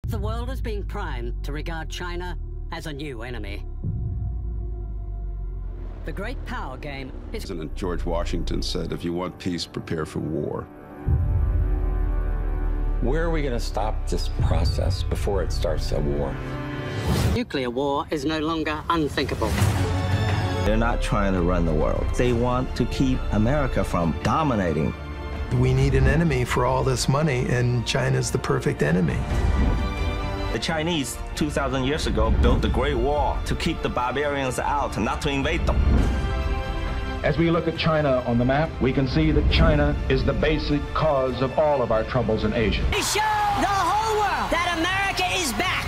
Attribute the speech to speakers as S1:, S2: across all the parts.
S1: The world is being primed to regard China as a new enemy. The great power game is...
S2: President George Washington said, if you want peace, prepare for war.
S3: Where are we going to stop this process before it starts a war?
S1: Nuclear war is no longer unthinkable.
S4: They're not trying to run the world. They want to keep America from dominating.
S5: We need an enemy for all this money, and China's the perfect enemy.
S4: The Chinese, 2,000 years ago, built the Great Wall to keep the barbarians out, not to invade them.
S6: As we look at China on the map, we can see that China is the basic cause of all of our troubles in Asia.
S7: We show the whole world that America is back.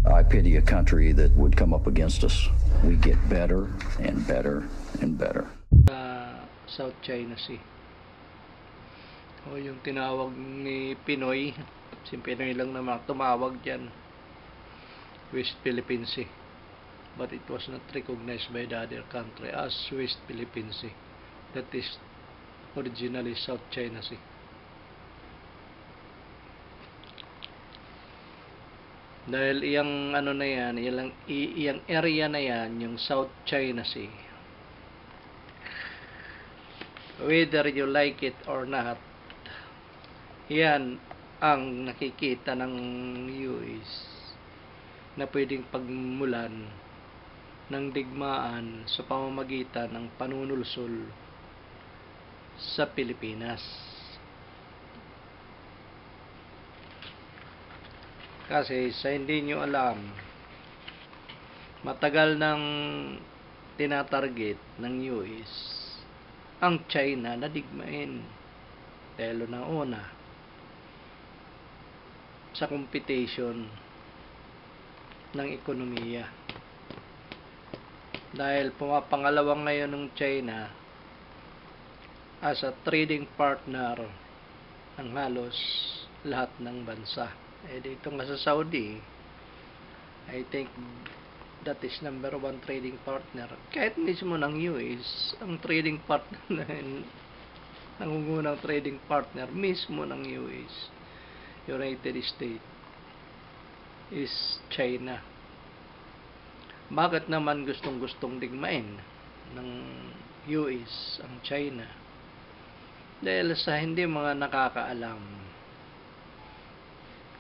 S8: I pity a country that would come up against us. We get better and better and better.
S9: South China Sea. O yung tinawag ni Pinoy, si Pinoy lang naman tumawag dyan, West Philippine Sea. But it was not recognized by the other country as West Philippine Sea. That is originally South China Sea. Dahil iyang ano na yan, iyang area na yan, yung South China Sea. Whether you like it or not, yan ang nakikita ng US na pwedeng pagmulan ng digmaan sa pamamagitan ng panunulsol sa Pilipinas. Kasi sa hindi nyo alam, matagal nang tinatarget ng US ang China na digmain. Dahil na una sa competition ng ekonomiya. Dahil pumapangalawa ngayon ng China as a trading partner ng halos lahat ng bansa. Dito nga sa Saudi, I think that is number 1 trading partner. Kahit mismo ng US, ang trading partner na nangungunang trading partner mismo ng US, United States, is China. Bakit naman gustong-gustong digmain ng US ang China? Dahil sa hindi mga nakakaalam,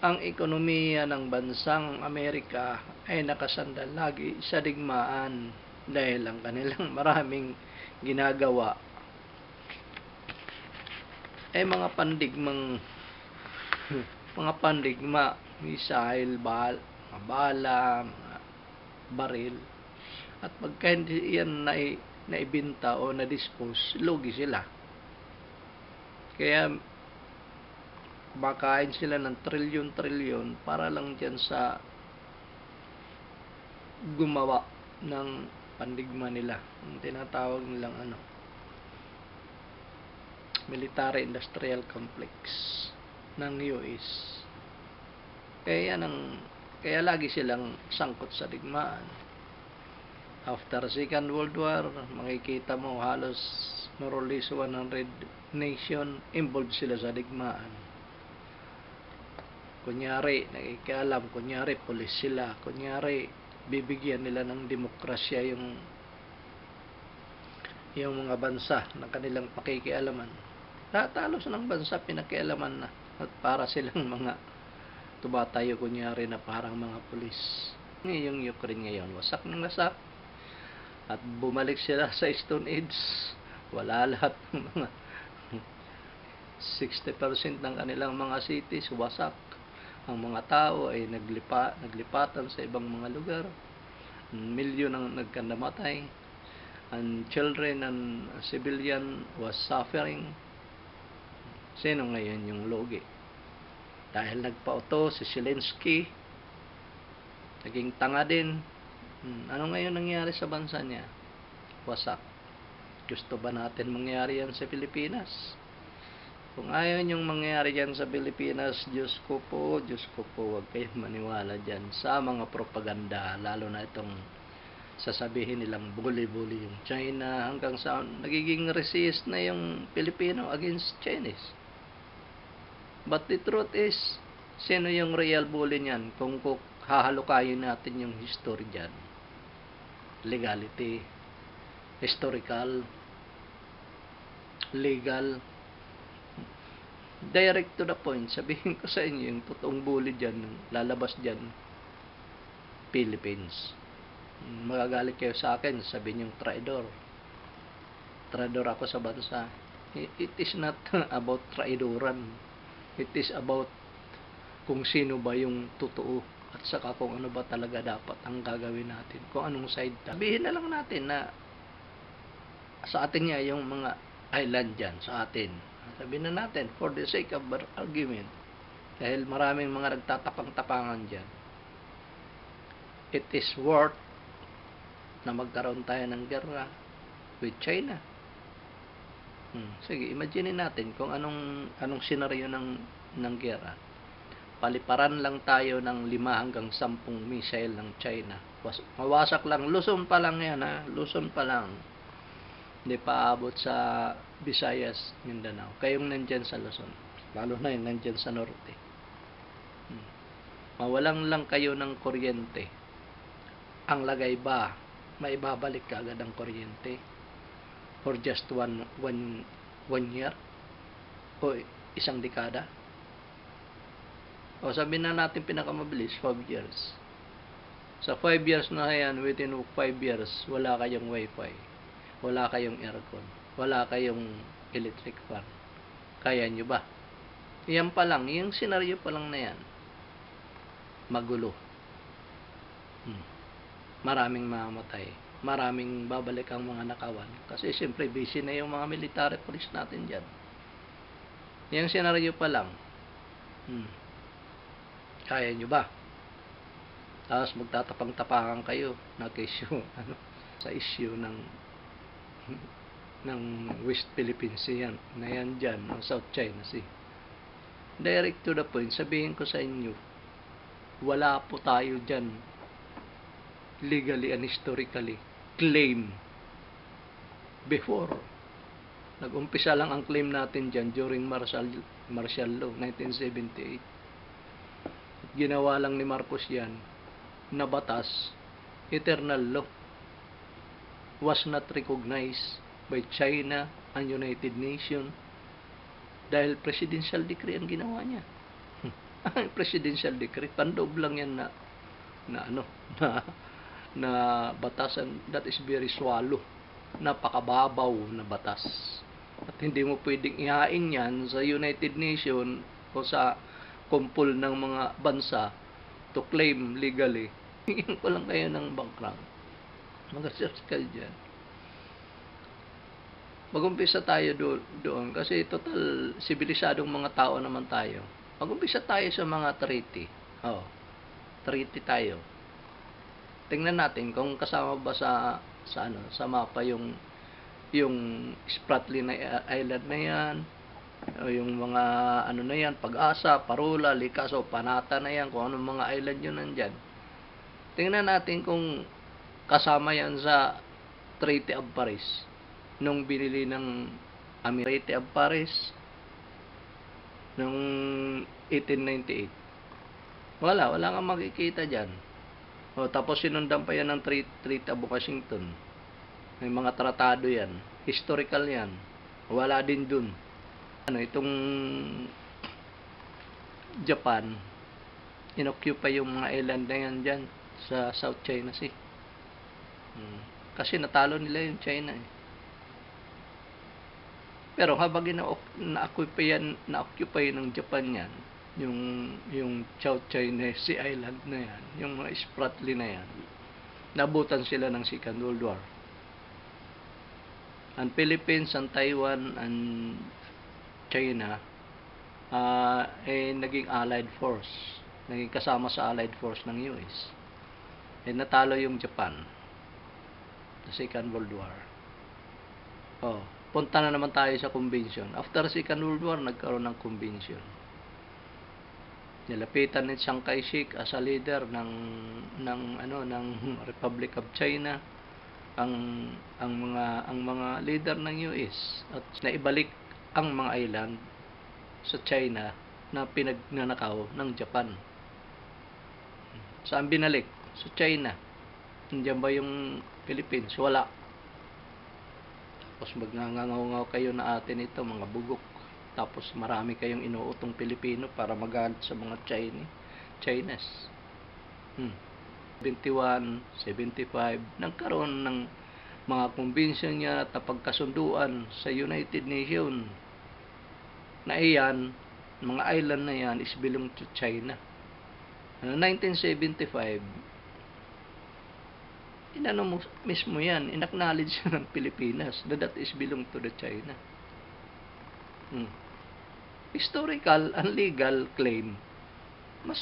S9: ang ekonomiya ng bansang Amerika ay nakasandal lagi sa digmaan dahil ang kanilang maraming ginagawa ay mga pandigma, missile, bala, mga baril, at pagka hindi yan naibinta o na-dispose, lugi sila. Kaya makain sila ng trilyon para lang dyan sa gumawa ng pandigma nila, ang tinatawag nilang military industrial complex ng US. Kaya lagi silang sangkot sa digmaan. After Second World War, makikita mo halos more or less 100 nation involved sila sa digmaan. Kunyari, nakikialam, kunyari, pulis sila, kunyari, bibigyan nila ng demokrasya yung mga bansa na kanilang pakikialaman. Tatalos ng bansa, pinakialaman na. At para silang mga tumatayo, kunyari, na parang mga pulis. Yung Ukraine ngayon, wasak ng wasak. At bumalik sila sa Stone Age. Wala lahat ng mga 60% ng kanilang mga cities, wasak. Ang mga tao ay naglipatan sa ibang mga lugar. Milyon ang nagkandamatay. And children and civilian was suffering. Sino ngayon yung lugi? Dahil nagpauto si Zelensky, naging tanga din. Ano ngayon nangyari sa bansa niya? Wasak. Gusto ba natin mangyari yan sa Pilipinas? Kung ayaw niyong mangyari dyan sa Pilipinas, Diyos ko po, huwag kayong maniwala dyan sa mga propaganda, lalo na itong sasabihin nilang bully yung China, hanggang sa nagiging resist na yung Pilipino against Chinese. But the truth is, sino yung real bully niyan? Kung hahalukayin natin yung history dyan, legality, historical, legal, direct to the point, sabihin ko sa inyo, yung totoong bully dyan, lalabas dyan, Philippines. Magagalit kayo sa akin, sabihin yung traidor. Traidor ako sa bansa. It is not about traidoran. It is about kung sino ba yung totoo at saka kung ano ba talaga dapat ang gagawin natin. Kung anong side. Sabihin na lang natin na sa atin niya yung mga island dyan, sa atin. Sabihin na natin, for the sake of argument, dahil maraming mga nagtatapang-tapangan dyan, it is worth na magkaroon tayo ng gera with China. Sige, imagine natin kung anong senaryo ng gera. Paliparan lang tayo ng 5 hanggang 10 missile ng China. Mawasak lang, Luzon pa lang yan, ha? Luzon pa lang. Hindi pa abot sa Visayas, Mindanao. Kayong nandyan sa Luzon, lalo na yung nandyan sa norte. Mawalang lang kayo ng kuryente. Ang lagay ba, maibabalik ka agad ang kuryente for just one year o isang dekada? O sabihin na natin pinakamabilis, 5 years. Sa 5 years na yan, within 5 years, wala kayong wifi, wala kayong aircon, wala kayong electric fan. Kaya nyo ba? Yan pa lang, yung senaryo pa lang na yan, magulo. Maraming mamamatay, maraming babalik ang mga nakawan. Kasi siyempre busy na yung mga military police natin dyan. Yung senaryo pa lang, kaya nyo ba? Tapos magtatapang-tapangan kayo nag-issue sa issue ng West Philippine Sea na yan dyan, ng South China Sea. Direct to the point, sabihin ko sa inyo, wala po tayo dyan legally and historically claim before. Nag-umpisa lang ang claim natin dyan during martial law 1978. Ginawa lang ni Marcos yan na batas, eternal law, was not recognized by China and United Nations dahil presidential decree ang ginawa niya. Presidential decree, pandoob lang yan na batasan, that is very swallow, napakababaw na batas. At hindi mo pwedeng ihain yan sa United Nations o sa kumpul ng mga bansa to claim legally. Hingin ko lang kayo ng background. Mag-search kayo dyan. Mag-umpisa tayo doon kasi total sibilisadong mga tao naman tayo. Mag-umpisa tayo sa mga treaty. Treaty tayo. Tingnan natin kung kasama ba sa mapa yung Spratly na island na yan, o yung mga na yan, Pag-asa, Parula, Licaso, Panata na yan, kung anong mga island yun nandyan. Tingnan natin kung kasama yan sa Treaty of Paris nung binili ng Treaty of Paris nung 1898. Wala kang makikita dyan. Tapos sinundan pa yan ng Treaty of Washington. May mga tratado yan. Historical yan. Wala din dun. Itong Japan, inoccupy yung mga island na yan dyan sa South China Sea. Kasi natalo nila yung China eh. Pero habang na-occupy ng Japan yan, yung South China Sea Island na yan, yung mga Spratly na yan, nabutan sila ng Second World War. Ang Philippines, ang Taiwan, ang China naging allied force, naging kasama sa allied force ng US. Natalo yung Japan sa Second World War. Punta na naman tayo sa convention. After Second World War, nagkaroon ng convention. Nilapitan ni Chiang Kai-shek as a leader ng Republic of China ang mga leader ng US at naibalik ang mga island sa China na pinagnanakaw ng Japan. Saan binalik? Sa China. Nandiyan ba yung Philippines? Wala. Tapos magngangaw kayo na atin ito, mga bugok. Tapos marami kayong inuutong Pilipino para magalit sa mga Chinese. 71, 75, nagkaroon ng mga convention niya at pagkasunduan sa United Nations na iyan, mga island na yan is belong to China. 1975, mismo yan, inacknowledge ng Pilipinas that is belong to the China. Historical and legal claim, mas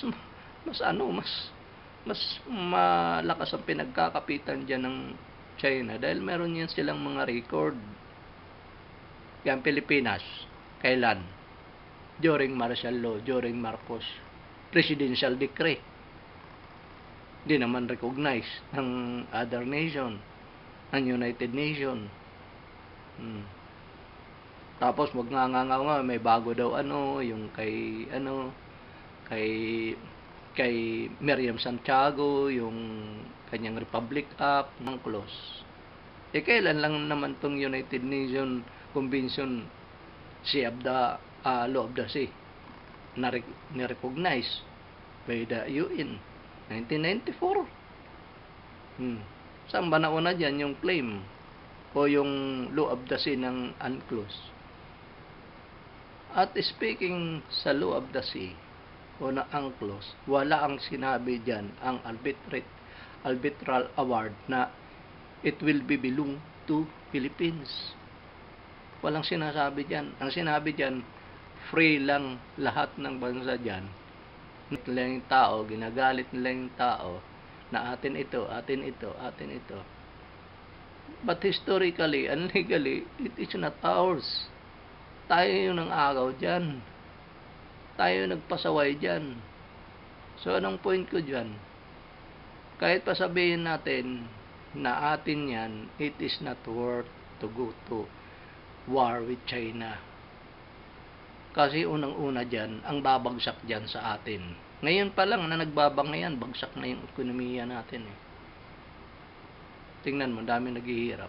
S9: malakas ang pinagkakapitan dyan ng China dahil meron yan silang mga record. Yan, Pilipinas, kailan? During martial law, during Marcos presidential decree. Hindi naman recognized ng other nation, ng United Nation. Tapos magngangaw may bago daw yung kay Miriam Santiago, yung kanyang Republic Act ng clause. Kailan lang naman tong United Nation Convention of the Law of the Sea na-recognize by the UN 1994. Saan ba nauna dyan yung claim o yung Law of the Sea ng UNCLOS? At speaking sa Law of the Sea o na UNCLOS, wala ang sinabi dyan ang arbitral award na it will be belong to Philippines. Walang sinasabi dyan. Ang sinabi dyan, free lang lahat ng bansa dyan. Nila yung tao, ginagalit nila yung tao na atin ito. But historically and legally, it is not ours. Tayo yung nang-agaw dyan. Tayo nagpasaway dyan. So, anong point ko dyan? Kahit pa sabihin natin na atin yan, it is not worth to go to war with China. Kasi unang-una dyan, ang babagsak dyan sa atin. Ngayon pa lang na nagbabangayan, bagsak na yung ekonomiya natin. Tingnan mo, dami naghihirap.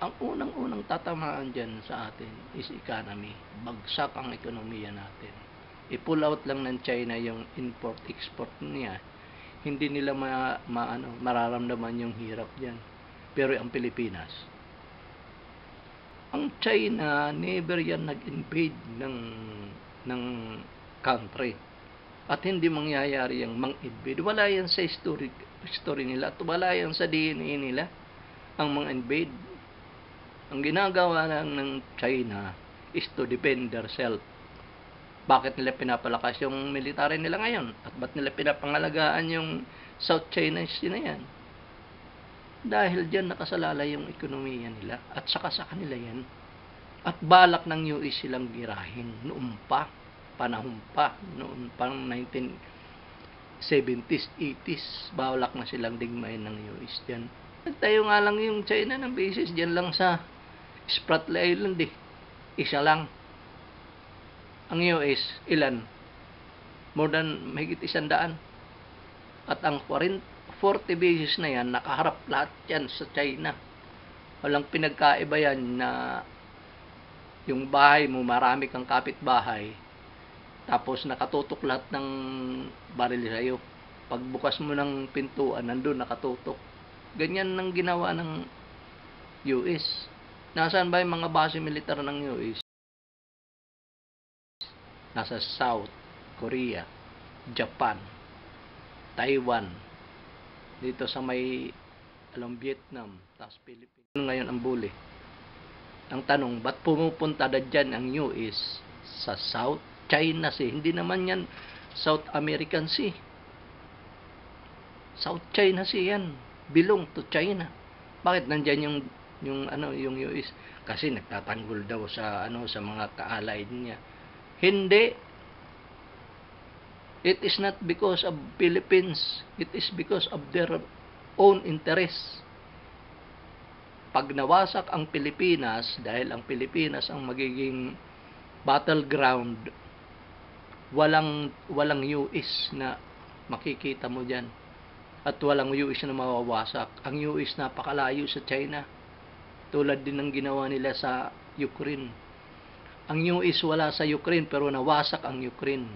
S9: Ang unang-unang tatamaan dyan sa atin is economy. Bagsak ang ekonomiya natin. I-pull out lang ng China yung import-export niya. Hindi nila mararamdaman yung hirap dyan. Pero ang Pilipinas, ang China, never yan nag-invade ng country. At hindi mangyayari yung mang-invade. Wala yan sa history nila. At wala yan sa DNA nila, ang mang-invade. Ang ginagawa lang ng China is to defend themselves. Bakit nila pinapalakas yung military nila ngayon? At ba't nila pinapangalagaan yung South China Sea na yan? Dahil dyan nakasalala yung ekonomiya nila at saka sa kanila yan. At balak ng US silang girahin noon pa, panahon pa, noon pang 1970s, 80s, balak na silang digmain ng US dyan. Nagtayo nga lang yung China ng basis dyan lang sa Spratly Island Isa lang. Ang US, ilan? More than mahigit 100. At ang 40 bases na yan, nakaharap lahat yan sa China. Walang pinagkaiba yan na yung bahay mo, marami kang kapitbahay, tapos nakatutok lahat ng baril sa'yo. Pagbukas mo ng pintuan, nandun nakatutok. Ganyan ang ginawa ng US. Nasaan ba yung mga base militar ng US? Nasa South Korea, Japan, Taiwan, dito sa may Vietnam, tapos Philippines. Ngayon ang bully. Ang tanong, ba't pumupunta na dyan ang US sa South China Sea? Hindi naman yan South American Sea. South China Sea yan. Belong to China. Bakit nandyan yung US? Kasi nagtatanggol daw sa sa mga ka-allied niya. Hindi. It is not because of Philippines. It is because of their own interests. Pag nawasak ang Pilipinas, dahil ang Pilipinas ang magiging battleground walang US na makikita mo dyan. At walang US na mawawasak. Ang US napakalayo sa China. Tulad din ng ginawa nila sa Ukraine. Ang US wala sa Ukraine pero nawasak ang Ukraine.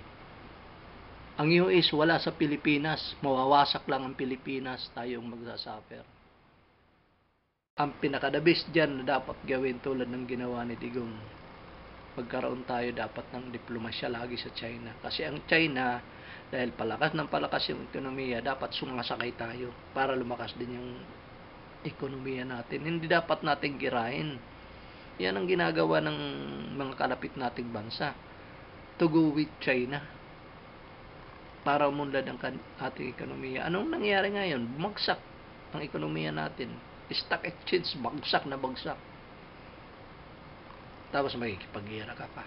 S9: Ang US wala sa Pilipinas, mawawasak lang ang Pilipinas, tayong magsasuffer. Ang pinakadabis dyan na dapat gawin tulad ng ginawa ni Digong, magkaroon tayo dapat ng diplomasya lagi sa China. Kasi ang China, dahil palakas yung ekonomiya, dapat sumasakay tayo para lumakas din yung ekonomiya natin. Hindi dapat nating girahin. Yan ang ginagawa ng mga kalapit nating bansa. To go with China para umunlad ang ating ekonomiya. Anong nangyari ngayon? Bumagsak ang ekonomiya natin. Stock exchange, bagsak na bagsak. Tapos makikipag-gira ka pa.